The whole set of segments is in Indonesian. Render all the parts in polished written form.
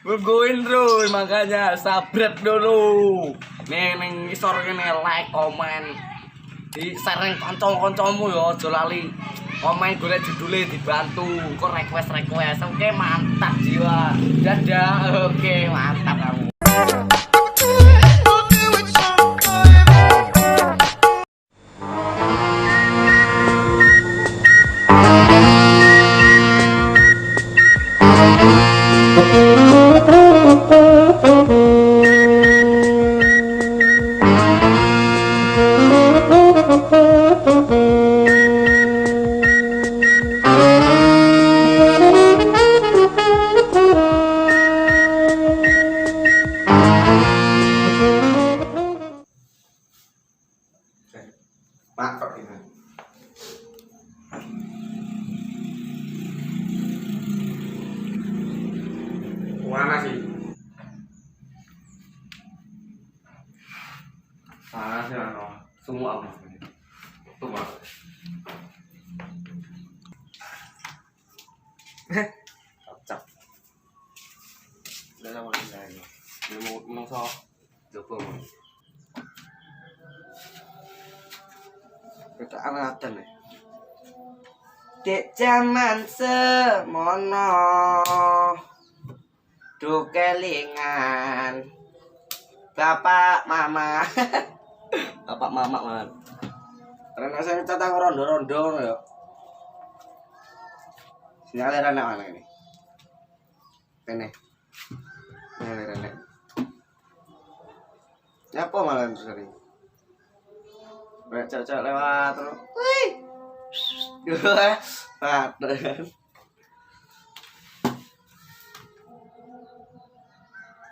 Nungguin terus makanya sabret dulu. Neng isor kene like, komen. Di share kanca-kancamu ya aja lali. Komen golek judule dibantu. Kok request. Oke, mantap jiwa. Dadah. Oke, mantap kamu. Pak kok ini. Mana sih? Mana sih ano? Semua apa? Semua. Cocok. Udah sama lagi. Mau so. Coba. Kita angatan nih. Dek zaman semono dukelingan bapak mama bapak mama man karena saya catang rondo-rondo ya sinyal anak mana ini sinyal anak nyapa malah sering cewek lewat terus wih gue paten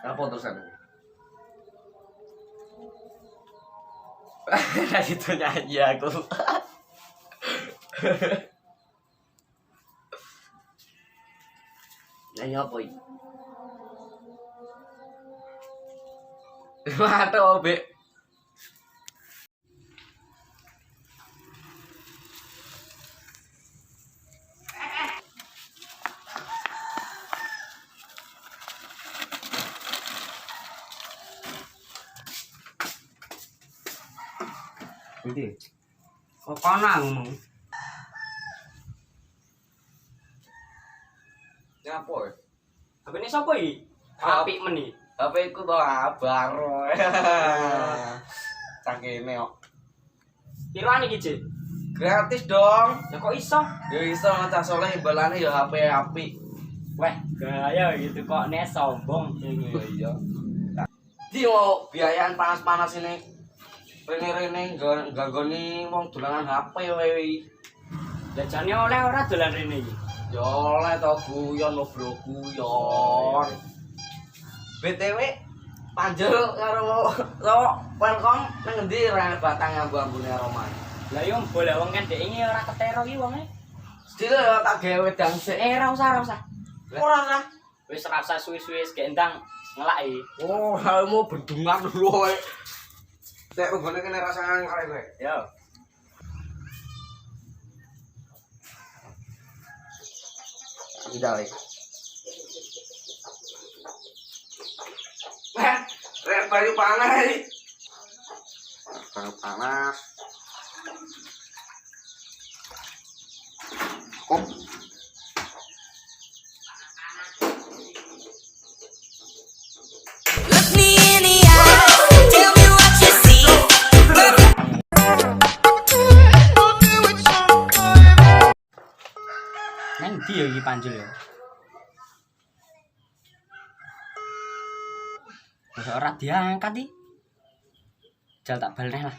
apa terusan ini? Itu nyanyi aku. Nyanyi apa ini? Mata obek. Nanti, kok kana ngomong? Nyapa ya? Apa ini siapa ini? Apik meni. HP ku bawa baru. Cangkeme kok. Pirane iki, Cik? Gratis dong. Ya kok iso? Ya iso cah soleh imbalane ya HP apik. Weh, gaya gitu kok nek sombong. Iya. Di mau biayaan panas-panas ini. Rene-rene ganggoni wong dolanan HP wae. Jajane oleh ora dolan rene iki. Ya oleh to guyon lo bro guyon. BTW panjel karo welcome nang endi ra batang ambu-ambune Roma. Lah yo boleh wong kan dek iki ora ketero iki wonge. Sedile ya tak gawe wedang sik. Ora usah. Ora ora. Wis ora usah suwi-suwi wis gendang ngelaki. Oh, halmu bendungan dulu kowe. Tek nggone kene rasangan arek kowe. Yo. Tidak. Rek bayu panas. Bayu panas. Kok Look me in the eye, tell me what you see. Nang ndi yo iki panjul yo. Wis ora diangkat iki. Jal tak balneh lah.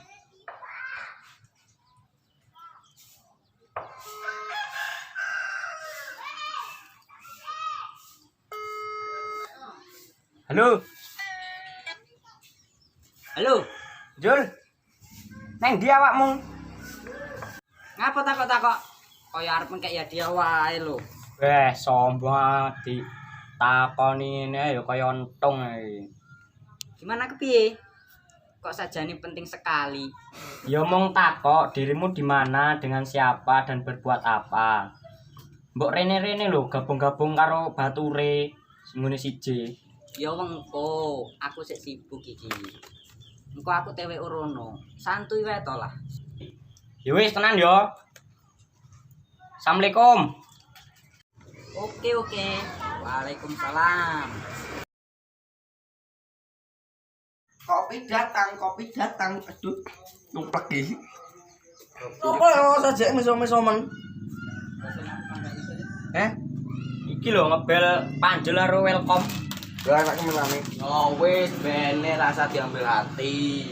Halo. Halo, Jul. Neng ndi awakmu? Ngapa takok-takok? Kaya arep engkek ya dia wae lho. Sombong di takoni ini ya kaya entung ae. Gimana kepiye? Kok sajane penting sekali. Ya mung takok dirimu di mana, dengan siapa dan berbuat apa. Mbok rene-rene lho gabung-gabung karo bature ngene siji. Ya wengko, aku sik sibuk iki. Engko aku tewe urono. Santuy wae to lah. Ya wis tenan yo. Assalamualaikum. Oke. Waalaikumsalam. Kopi datang. Aduh, numplek iki. Apa ya sajek meso-mesomen? Iki lho ngebel panjel karo welcome. Lah enak kemenane. Oh wis bene rasa diambil hati.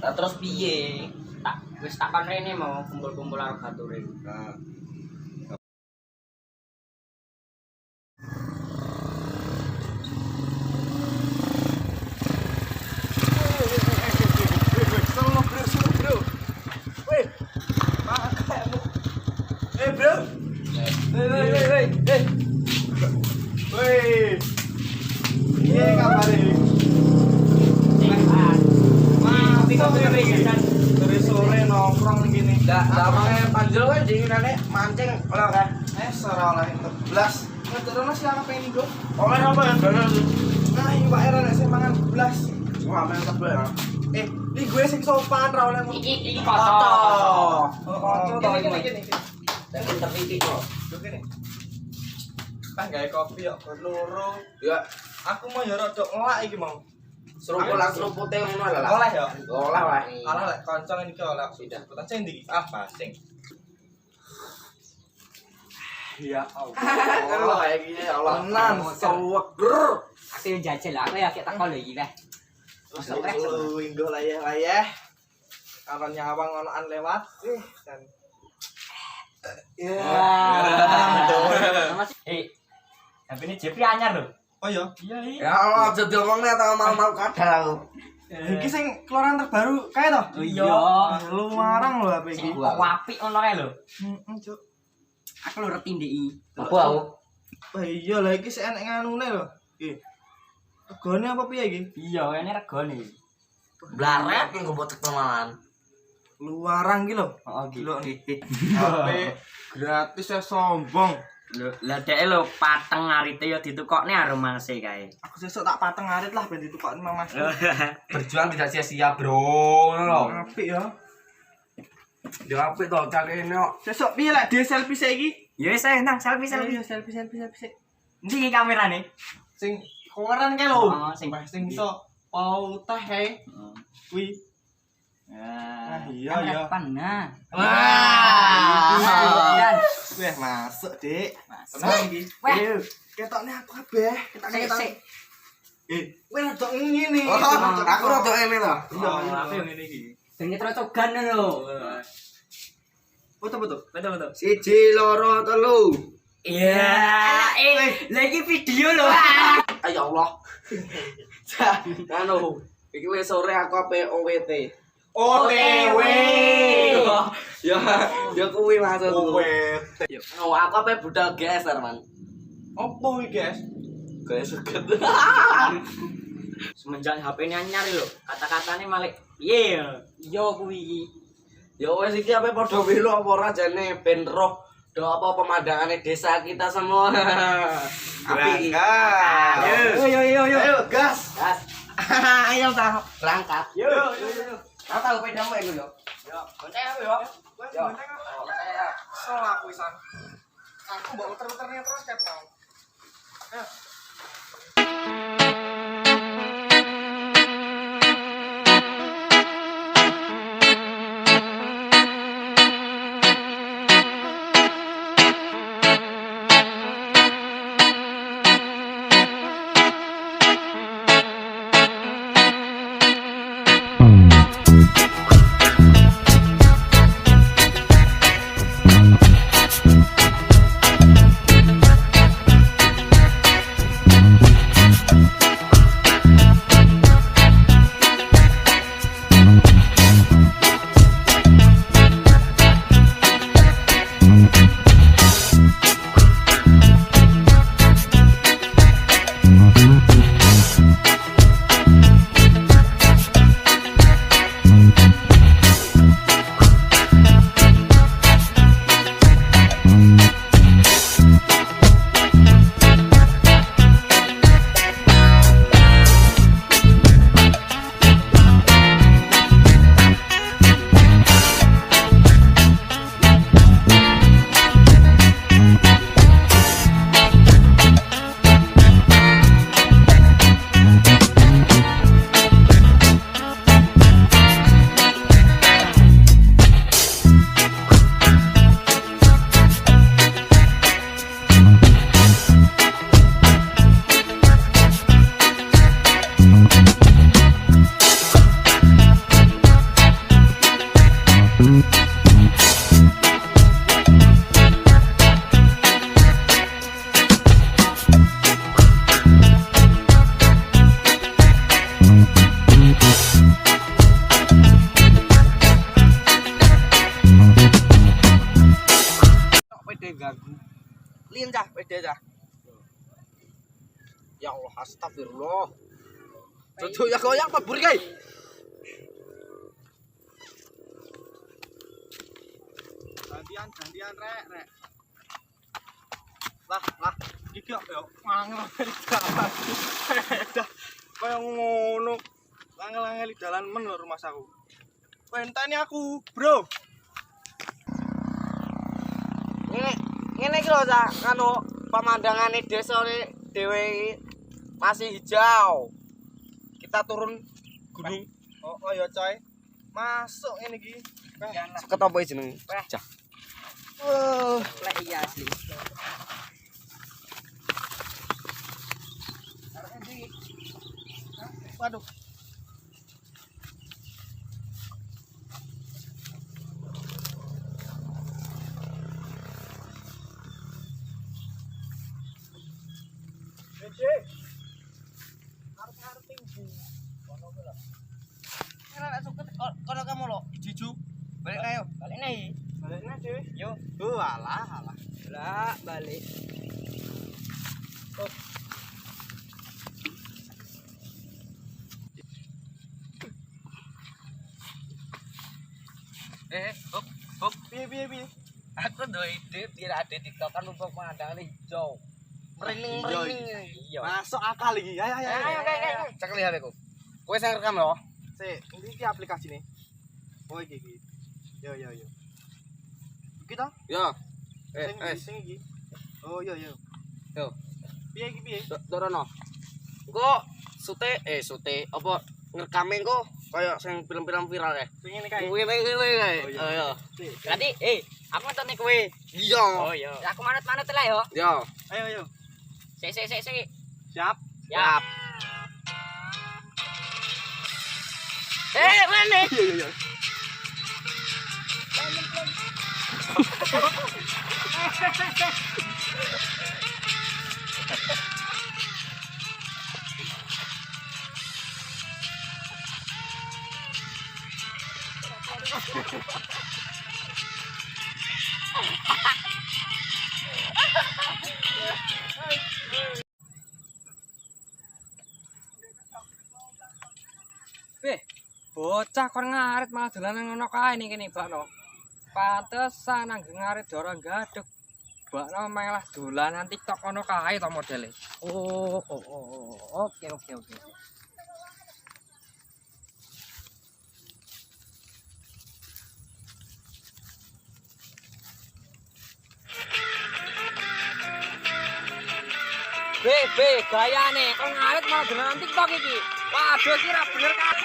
Lah terus piye? Tak kon rene mau kumpul-kumpul karo bature. Nah. Sore nongkrong gini. Lah panjel wae dinginane mancing ora kan. Ora oleh blas. Ngeterno siapa pengen go? Oleh apa ya? Nah, iki Pak Era nek sing mangan blas. Wah, men tebel ya. Iki gue sing sopan ra oleh ngono. Iki Foto. Kene. Tapi terpiti kok. Kene. Pas gawe kopi yo loro. Ya, Aku mau yo rada ngelak iki mau. seruput-serupute ngono lah. Oleh yo. Olah wae. Alah lek kanca iki oleh sudah. Putan sing ndi? Ah, basing. Ya Allah. Allah iki ya Allah. Tenan seweger. Aku jajal aku ya tak kok lho iki weh. Inggo layah-layah. Kapan nyawang onoan lewat. Dan Tapi ini Jepri anyar lho. oh iya. Ya Allah, aja diomongne ta mau kadal aku. Iki sing keluaran terbaru kae to? Iya. Lumarang lho HP iki. Kok apik ngono kae lho. Cuk. Aku lho reti ndeki. Apa aku? Oh iya lah iki sik enek nganune lho. Iki. Regane apa piye iki? Iya, ini regane. Blaret yang gue malan. Luarang iki lho. Heeh, Gila HP gratis ya sombong. Lah dhek lho pateng arite ya ditukokne karo mangse kae. Aku sesuk tak pateng arit lah ben ditukokne Mang Mas. Berjuang tidak sia-sia, Bro. Ngono lho. Apik ya. Ya apik to carine kok. Sesuk piye lek di selfie saiki? Ya wis ae nang selfie. Iya, selfie. Ndi iki kamerane? Sing keluaran kae lho. Oh, sing iso pau teh kae. Kuwi. Ah, iya ya. Nah. Wah. Weh masuk, Dik. Masuk. Tenang iki. Weh. Ketokne aku kabeh. Sik. Kowe rada ngene. Aku rada ngene to. Iya, aku yang ngene iki. Sing trocogan lho. Betul. 1 2 3. Iya. Lagi video lho. Ya Allah. Anu, iki wis sore aku ape OWT. OTW. Ya kuwi maksudku. OWT. Oh, aku ape budal geser, Man. Opo iki, guys? Geser. Semenjak HP ini anyar lho. Kata-katane malah piye? Yo kuwi. Ya wes iki ape padha welo apa ora jane ben roh do apa pemandangane desa kita semua. Api iki. Yo. Ayo, gas. Gas. Ayo ta berangkat. Yo. Aku tahu pedamu iku yo. Yo, Gonceng aku yo. Yo. Soal aku isan. Aku mbok muter-muternya terus ket mau. ide dah. Ya Allah, astagfirullah. Tuh ya goyang Pak Buri guys. Gantian rek. Lah, iki kok yo ngangel dalan. Dah kaya ngono. Ngangel-ngeli dalan men lho rumah aku. Penteni aku, Bro. Ngene iki lho, Cak, kanu pemandangane desa dhewe iki masih hijau. Kita turun gunung. Oh ya coy. Masuk ngene iki. Seket apa jeneng? Cak. Lek iya asli. Waduh. Gede. Arep tinggi. Kono ku lho. Nek suket kono kamu lho, jiju. Balik ayo. Balik nih. Baliknya dhewe. Yo. Alah. Lah balik. Hop. Piye? Aku duwe ide biar ada TikTokan untuk pemandangan hijau. Merinding. Iya. Masuk akal iki. Ayo. Ayo. Cek lihat aku. Kowe sing rekam lho. Sik, iki aplikasi nih. Oh iki. Yo. Iki to? Yo. Sing iki. Oh yo. Yo. Piye iki piye? Dorono. Engko sute apa ngerekame engko kaya sing film-film viral ya. Sing ngene kae. Kuwi kae. Oh, Ayo. Berarti aku nonton kowe. Iya. Oh iya. Aku manut-manut lah yo. Yo. Ayo. Sik. Siap. Yap. Mana? Iya. Bocah kon ngarit malah dolanan ngono kae ning kene bakno. Pantesan nang ngarit ora gadeg. Bakno malah dolanan TikTok ngono kae to modele. Oh. Oke. Be, gayane kon ngarit malah dolanan TikTok iki. Waduh kira bener kan.